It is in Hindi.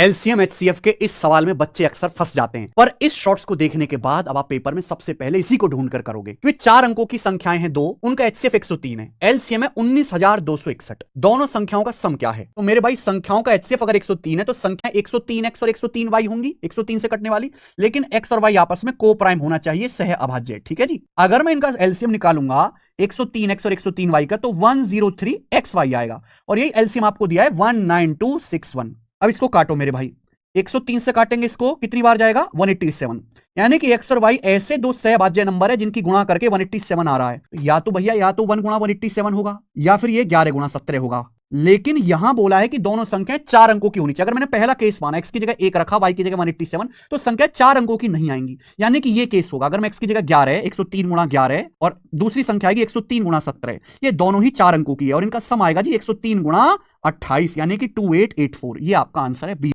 एलसीएम एचसीएफ के इस सवाल में बच्चे अक्सर फंस जाते हैं, पर इस शॉर्ट्स को देखने के बाद अब आप पेपर में सबसे पहले इसी को ढूंढ कर करोगे क्योंकि 4 अंकों की संख्याएं हैं 2, उनका एचसीएफ 103 है, एलसीएम है 19,261। दोनों संख्याओं का सम क्या है? तो मेरे भाई संख्याओं का एचसीएफ अगर 103 है तो संख्या 103x और 103y होंगी, 103 से कटने वाली, लेकिन x और y आपस में को प्राइम होना चाहिए, सह अभाज्य। ठीक है जी। अगर मैं इनका एलसीएम निकालूंगा 103x और 103y का तो 103xy आएगा और यही एलसीएम आपको दिया है 19261। अब इसको काटो मेरे भाई, 103 से काटेंगे इसको, कितनी बार जाएगा? 187। यानी कि x और y ऐसे दो सहभाज्य नंबर है जिनकी गुणा करके 187 आ रहा है। या तो भैया या तो 1 गुणा 187 होगा या फिर ये 11 गुणा 17 होगा, लेकिन यहां बोला है कि दोनों संख्याएं 4 अंकों की होनी चाहिए। अगर मैंने पहला केस माना x की जगह 1 रखा, y की जगह 187, तो संख्या 4 अंकों की नहीं आएंगी, यानी कि ये केस होगा। अगर मैं x की जगह 11 है, 103 गुणा 11 और दूसरी संख्या आएगी 103 गुणा 17, ये दोनों ही 4 अंकों की है और इनका सम आएगा जी 103 गुणा 28, यानी कि 2884। ये आपका आंसर है बी।